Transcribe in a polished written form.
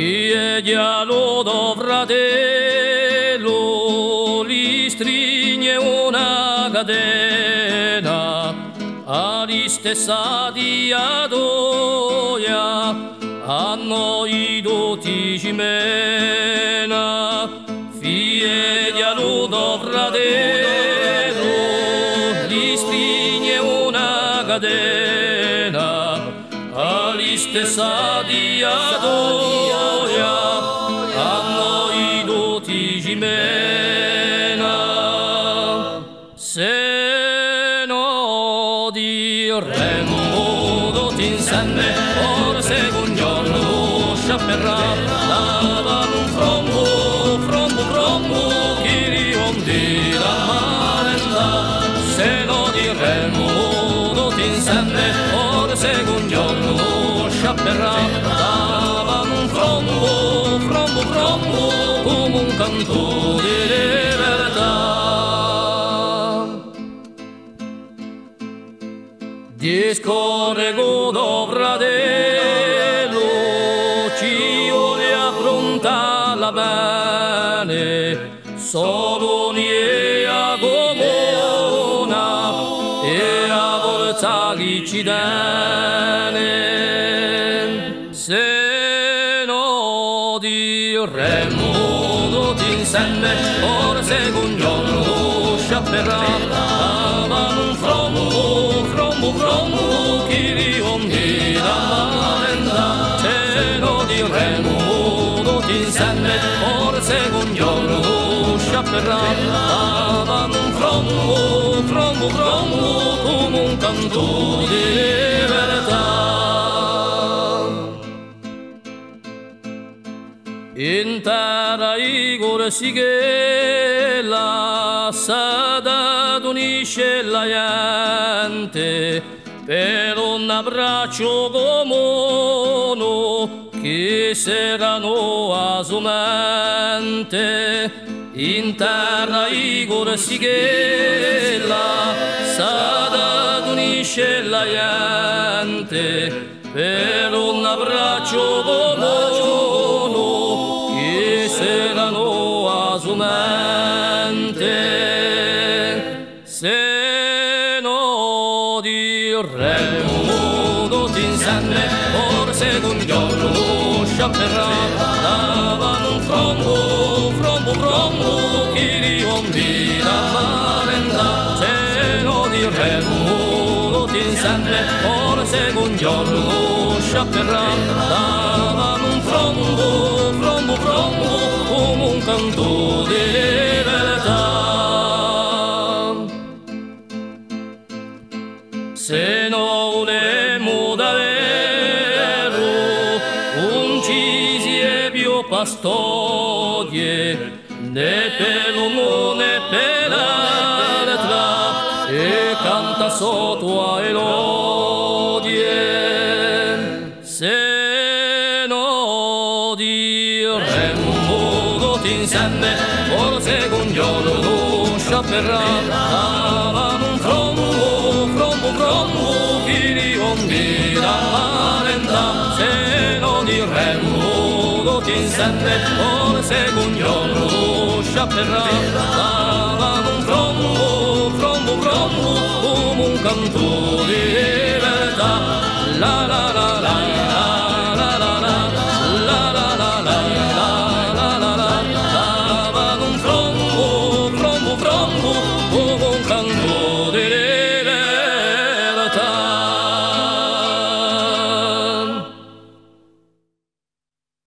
Chiedialo do fratello, gli stringe una catena, alla stessa diadoia, a noi tutti ci mena. Chiedialo do fratello, gli stringe una catena, alla stessa diadoia, a noi tutti ci mena. Se no diremmo tutti insieme, forse un giorno sciapperà, dava un frombo, chi riondi la marenda. Se no diremmo tutti insieme, forse un giorno sciapperà, dava un frombo, come un canto di libertà. Discorre godo fratello, ci vuole affrontarla bene, solo nie a comuna e a volta chi ci tiene. Se no diremmo tutti insieme, forse un giorno sciapperà, dava un frombo, chi riondi la marenda. Se no diremmo tutti insieme, forse un giorno sciapperà, dava un frombo, come un canto di libertà. In terra i corsi che la sada unisce la gente, per un abbraccio comune che saranno a sua mente. In terra i corsi che la sada unisce la gente, per un abbraccio comune che saranno a sua mente. Se no diremmo tutti insieme, forse un giorno sciapperà, dava un frombo, chi riondi la marenda. Se no diremmo tutti insieme, forse un giorno sciapperà, dava un frombo, come un canto di libertà. Se no volemo davvero uncisi e più pastoie, né per l'uomo né per l'altra, e canta sotto a elodie. Se no diremmo tutti insieme, forse un giorno sciapperà, dava un frombo, chi riondi la marenda. Se no diremmo tutti insieme, forse un giorno sciapperà, dava un frombo, come un canto di libertà. La la la la.